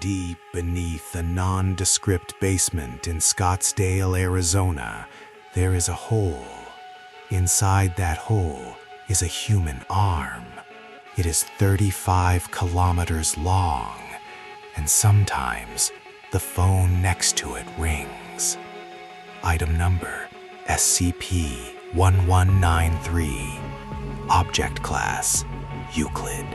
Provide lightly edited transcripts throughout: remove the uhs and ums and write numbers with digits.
Deep beneath a nondescript basement in Scottsdale, Arizona, there is a hole. Inside that hole is a human arm. It is 35 kilometers long, and sometimes the phone next to it rings. Item number SCP-1193. Object Class Euclid.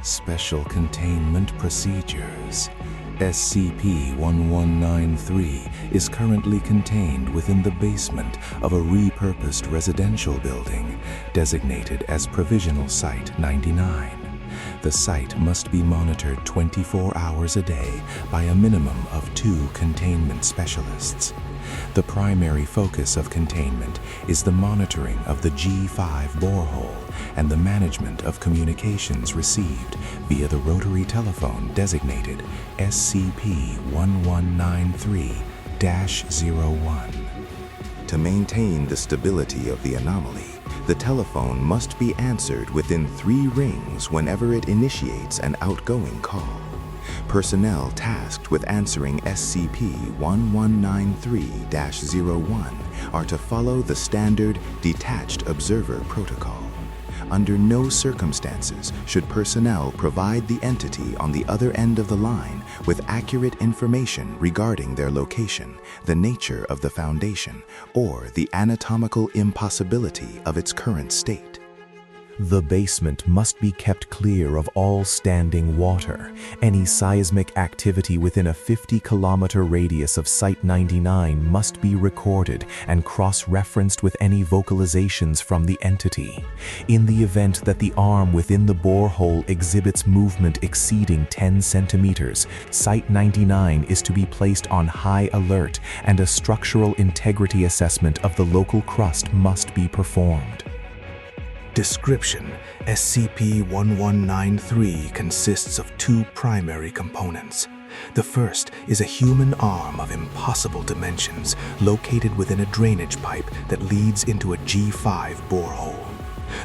Special Containment Procedures. SCP-1193 is currently contained within the basement of a repurposed residential building designated as Provisional Site 99. The site must be monitored 24 hours a day by a minimum of 2 containment specialists. The primary focus of containment is the monitoring of the G5 borehole and the management of communications received via the rotary telephone designated SCP-1193-01. To maintain the stability of the anomaly, the telephone must be answered within 3 rings whenever it initiates an outgoing call. Personnel tasked with answering SCP-1193-01 are to follow the standard detached observer protocol. Under no circumstances should personnel provide the entity on the other end of the line with accurate information regarding their location, the nature of the Foundation, or the anatomical impossibility of its current state. The basement must be kept clear of all standing water. Any seismic activity within a 50-kilometer radius of Site 99 must be recorded and cross-referenced with any vocalizations from the entity. In the event that the arm within the borehole exhibits movement exceeding 10 centimeters, Site 99 is to be placed on high alert and a structural integrity assessment of the local crust must be performed. Description: SCP-1193 consists of 2 primary components. The first is a human arm of impossible dimensions located within a drainage pipe that leads into a G5 borehole.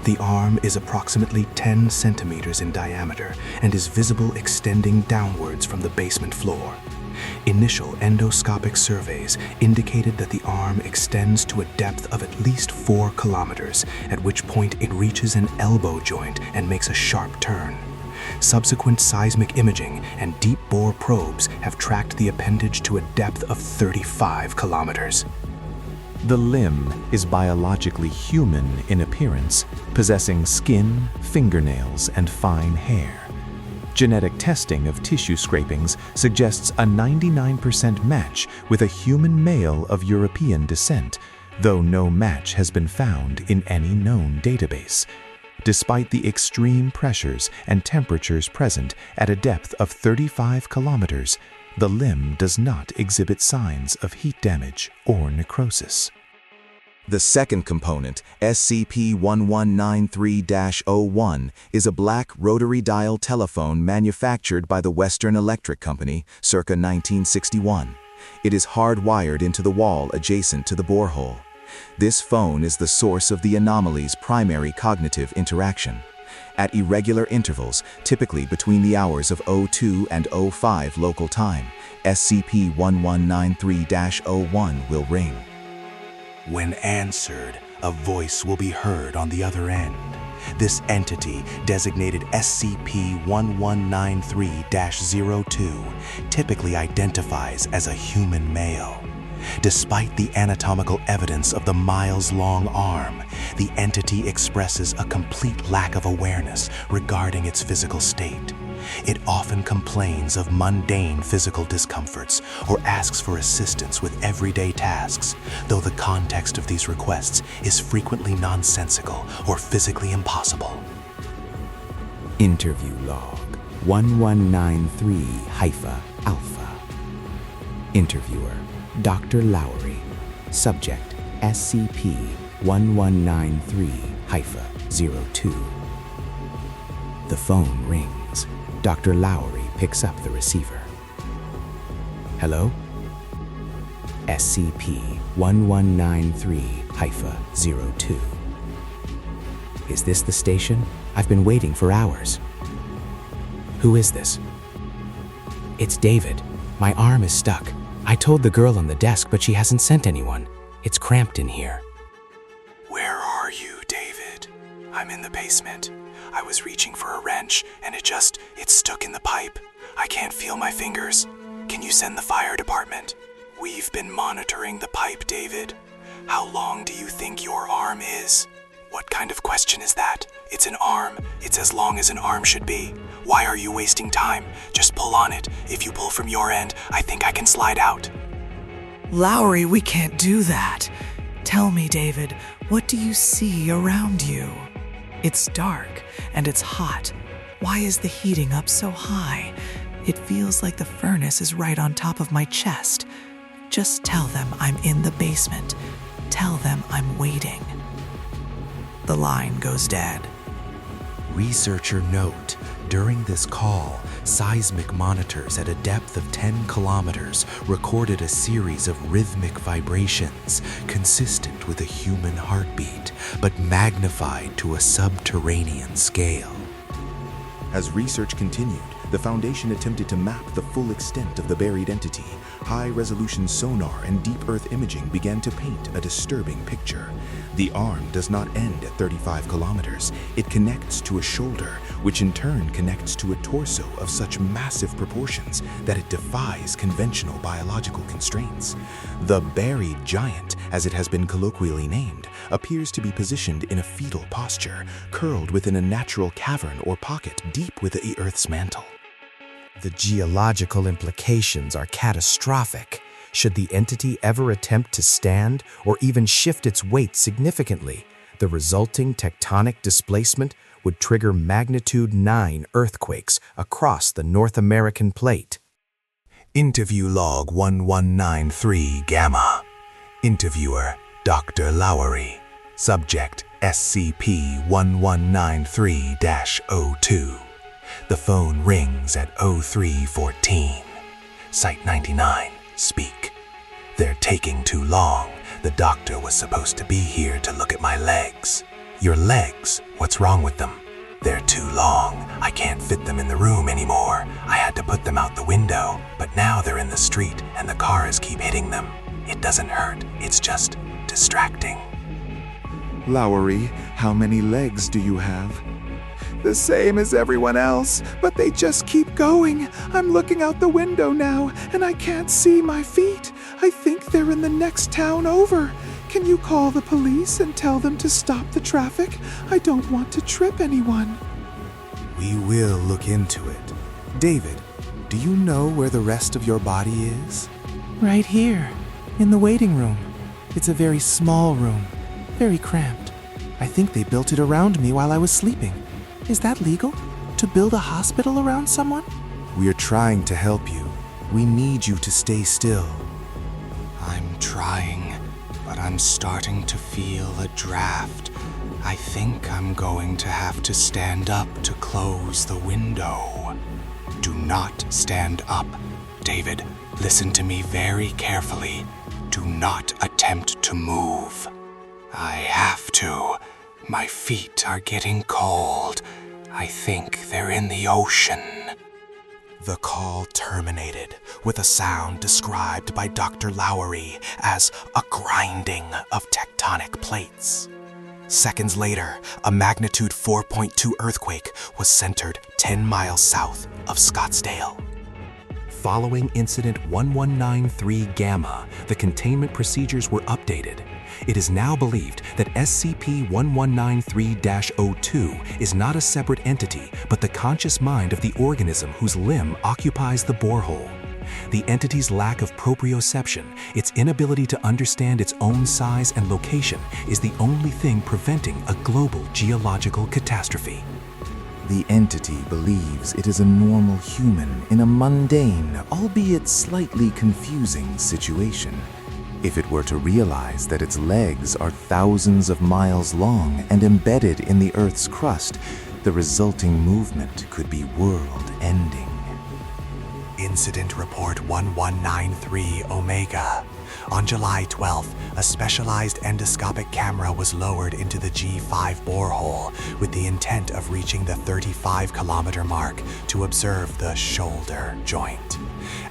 The arm is approximately 10 centimeters in diameter and is visible extending downwards from the basement floor. Initial endoscopic surveys indicated that the arm extends to a depth of at least 4 kilometers, at which point it reaches an elbow joint and makes a sharp turn. Subsequent seismic imaging and deep bore probes have tracked the appendage to a depth of 35 kilometers. The limb is biologically human in appearance, possessing skin, fingernails, and fine hair. Genetic testing of tissue scrapings suggests a 99% match with a human male of European descent, though no match has been found in any known database. Despite the extreme pressures and temperatures present at a depth of 35 kilometers, the limb does not exhibit signs of heat damage or necrosis. The second component, SCP-1193-01, is a black rotary dial telephone manufactured by the Western Electric Company circa 1961. It is hardwired into the wall adjacent to the borehole. This phone is the source of the anomaly's primary cognitive interaction. At irregular intervals, typically between the hours of 02 and 05 local time, SCP-1193-01 will ring. When answered, a voice will be heard on the other end. This entity, designated SCP-1193-02, typically identifies as a human male. Despite the anatomical evidence of the miles-long arm, the entity expresses a complete lack of awareness regarding its physical state. It often complains of mundane physical discomforts or asks for assistance with everyday tasks, though the context of these requests is frequently nonsensical or physically impossible. Interview Log 1193-Alpha. Interviewer: Dr. Lowry. Subject: SCP-1193-02. The phone rings. Dr. Lowry picks up the receiver. Hello? SCP-1193-02. Is this the station? I've been waiting for hours. Who is this? It's David. My arm is stuck. I told the girl on the desk, but she hasn't sent anyone. It's cramped in here. Where are you, David? I'm in the basement. I was reaching for a wrench, and it's stuck in the pipe. I can't feel my fingers. Can you send the fire department? We've been monitoring the pipe, David. How long do you think your arm is? What kind of question is that? It's an arm. It's as long as an arm should be. Why are you wasting time? Just pull on it. If you pull from your end, I think I can slide out. Lowry, we can't do that. Tell me, David, what do you see around you? It's dark and it's hot. Why is the heating up so high? It feels like the furnace is right on top of my chest. Just tell them I'm in the basement. Tell them I'm waiting. The line goes dead. Researcher note, during this call, seismic monitors at a depth of 10 kilometers recorded a series of rhythmic vibrations consistent with a human heartbeat, but magnified to a subterranean scale. As research continued, the Foundation attempted to map the full extent of the buried entity. High-resolution sonar and deep Earth imaging began to paint a disturbing picture. The arm does not end at 35 kilometers. It connects to a shoulder, which in turn connects to a torso of such massive proportions that it defies conventional biological constraints. The buried giant, as it has been colloquially named, appears to be positioned in a fetal posture, curled within a natural cavern or pocket deep within the Earth's mantle. The geological implications are catastrophic. Should the entity ever attempt to stand or even shift its weight significantly, the resulting tectonic displacement would trigger magnitude 9 earthquakes across the North American plate. Interview log 1193 Gamma. Interviewer, Dr. Lowry. Subject, SCP-1193-02. The phone rings at 0314. Site 99, speak. They're taking too long. The doctor was supposed to be here to look at my legs. Your legs? What's wrong with them? They're too long. I can't fit them in the room anymore. I had to put them out the window, but now they're in the street and the cars keep hitting them. It doesn't hurt. It's just distracting. Lowry, how many legs do you have? The same as everyone else, but they just keep going. I'm looking out the window now, and I can't see my feet. I think they're in the next town over. Can you call the police and tell them to stop the traffic? I don't want to trip anyone. We will look into it. David, do you know where the rest of your body is? Right here, in the waiting room. It's a very small room, very cramped. I think they built it around me while I was sleeping. Is that legal? To build a hospital around someone? We are trying to help you. We need you to stay still. I'm trying, but I'm starting to feel a draft. I think I'm going to have to stand up to close the window. Do not stand up. David, listen to me very carefully. Do not attempt to move. I have to. My feet are getting cold. I think they're in the ocean. The call terminated with a sound described by Dr. Lowry as a grinding of tectonic plates. Seconds later, a magnitude 4.2 earthquake was centered 10 miles south of Scottsdale. Following Incident 1193 Gamma, the containment procedures were updated. It is now believed that SCP-1193-02 is not a separate entity, but the conscious mind of the organism whose limb occupies the borehole. The entity's lack of proprioception, its inability to understand its own size and location, is the only thing preventing a global geological catastrophe. The entity believes it is a normal human in a mundane, albeit slightly confusing situation. If it were to realize that its legs are thousands of miles long and embedded in the Earth's crust, the resulting movement could be world-ending. Incident Report 1193 Omega. On July 12th, a specialized endoscopic camera was lowered into the G5 borehole with the intent of reaching the 35-kilometer mark to observe the shoulder joint.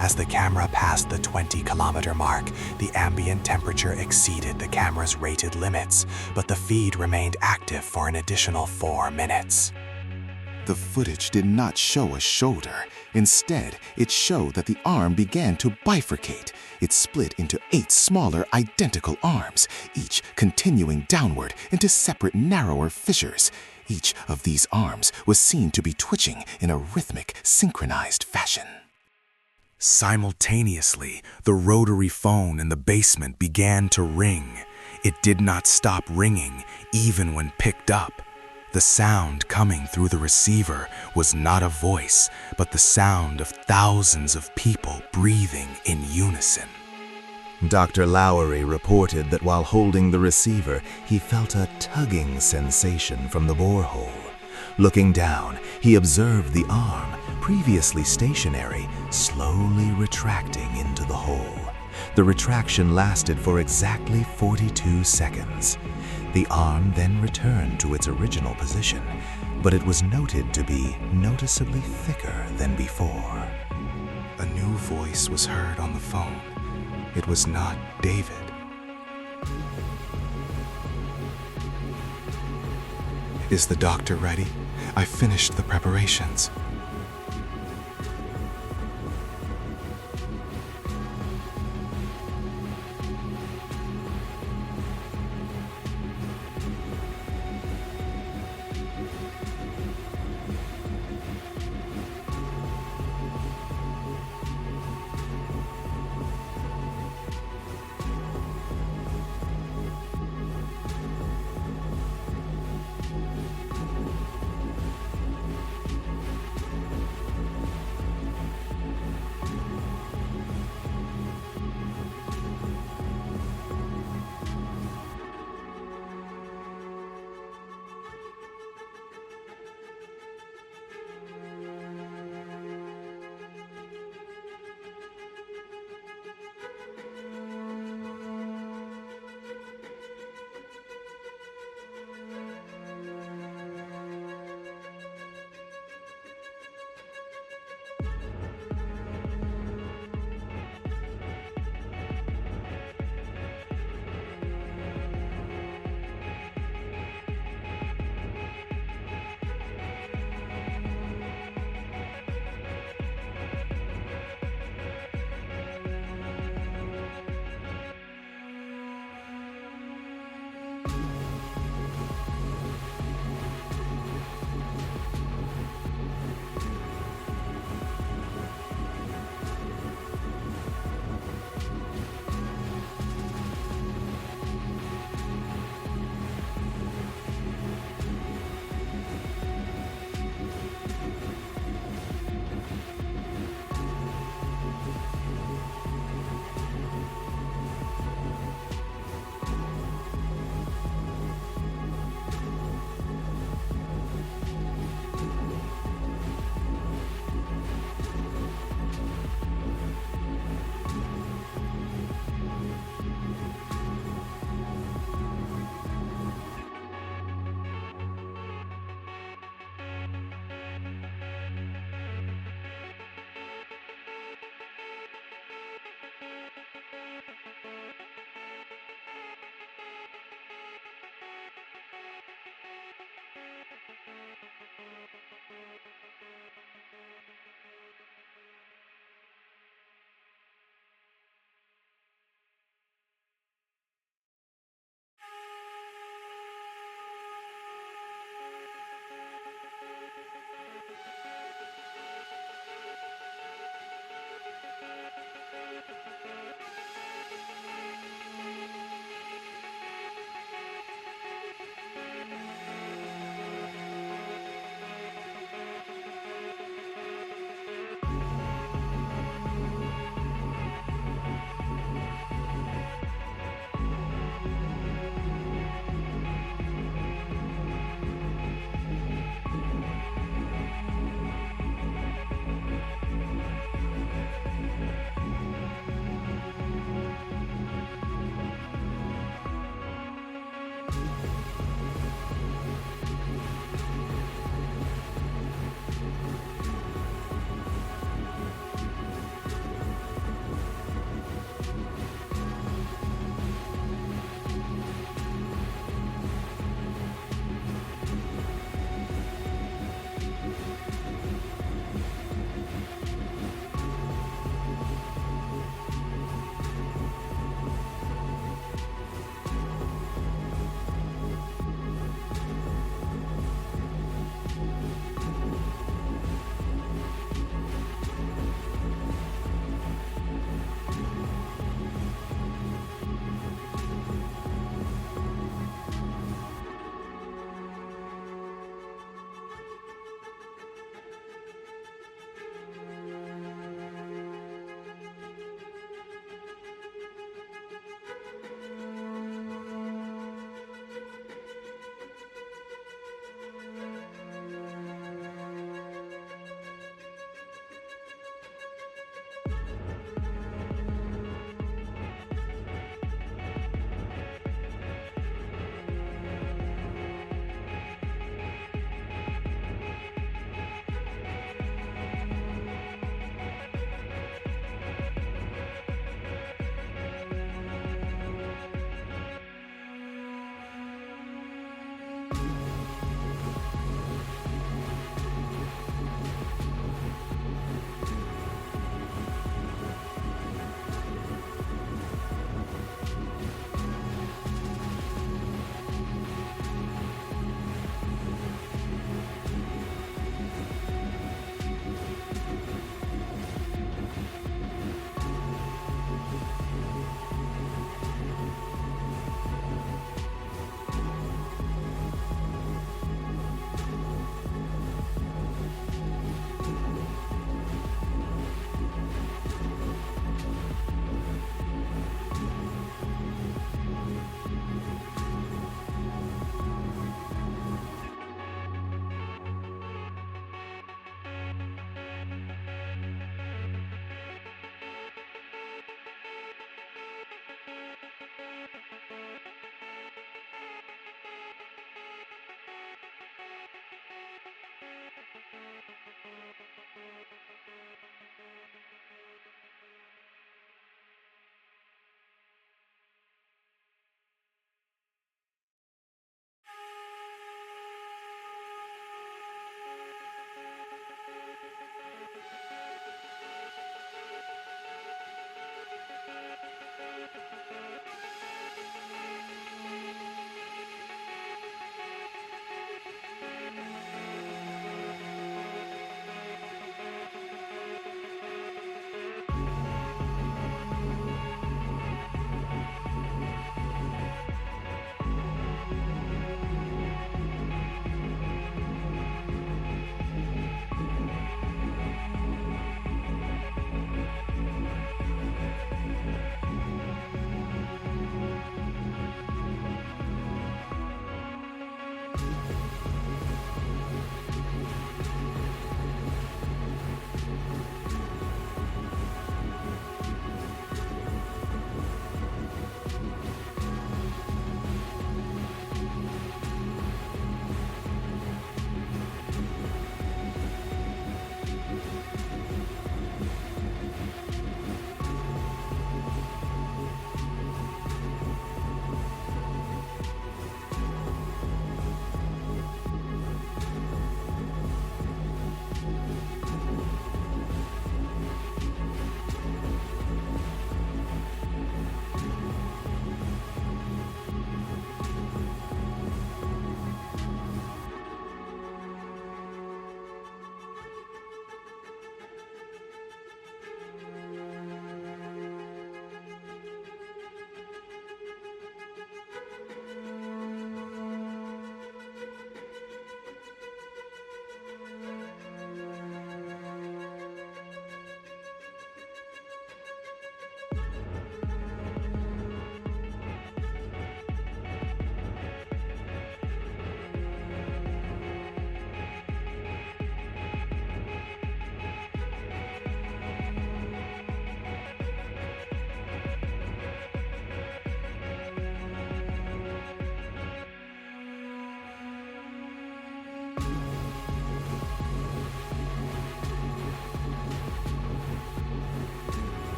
As the camera passed the 20-kilometer mark, the ambient temperature exceeded the camera's rated limits, but the feed remained active for an additional 4 minutes. The footage did not show a shoulder. Instead, it showed that the arm began to bifurcate. It split into 8 smaller, identical arms, each continuing downward into separate, narrower fissures. Each of these arms was seen to be twitching in a rhythmic, synchronized fashion. Simultaneously, the rotary phone in the basement began to ring. It did not stop ringing, even when picked up. The sound coming through the receiver was not a voice, but the sound of thousands of people breathing in unison. Dr. Lowery reported that while holding the receiver, he felt a tugging sensation from the borehole. Looking down, he observed the arm, previously stationary, slowly retracting into the hole. The retraction lasted for exactly 42 seconds. The arm then returned to its original position, but it was noted to be noticeably thicker than before. A new voice was heard on the phone. It was not David. Is the doctor ready? I finished the preparations.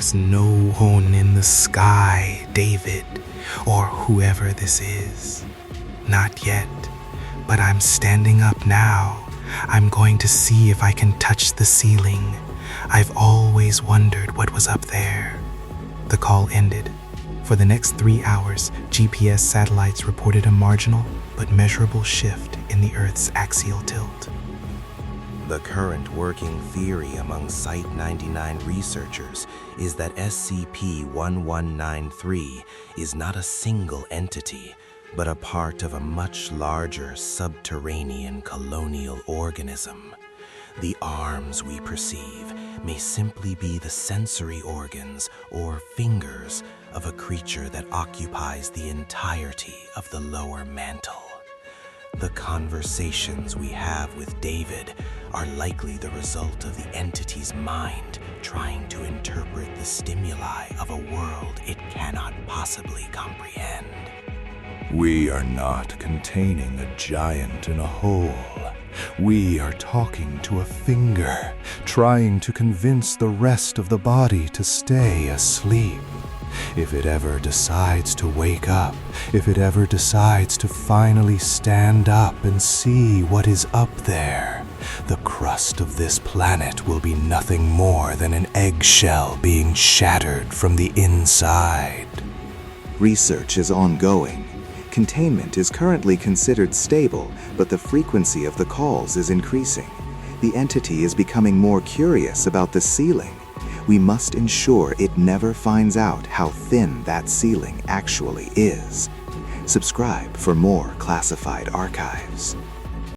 There's no one in the sky, David, or whoever this is. Not yet, but I'm standing up now. I'm going to see if I can touch the ceiling. I've always wondered what was up there. The call ended. For the next 3 hours, GPS satellites reported a marginal but measurable shift in the Earth's axial tilt. The current working theory among Site-99 researchers is that SCP-1193 is not a single entity, but a part of a much larger subterranean colonial organism. The arms we perceive may simply be the sensory organs or fingers of a creature that occupies the entirety of the lower mantle. The conversations we have with David are likely the result of the entity's mind trying to interpret the stimuli of a world it cannot possibly comprehend. We are not containing a giant in a hole. We are talking to a finger, trying to convince the rest of the body to stay asleep. If it ever decides to wake up, if it ever decides to finally stand up and see what is up there, the crust of this planet will be nothing more than an eggshell being shattered from the inside. Research is ongoing. Containment is currently considered stable, but the frequency of the calls is increasing. The entity is becoming more curious about the ceiling. We must ensure it never finds out how thin that ceiling actually is. Subscribe for more classified archives.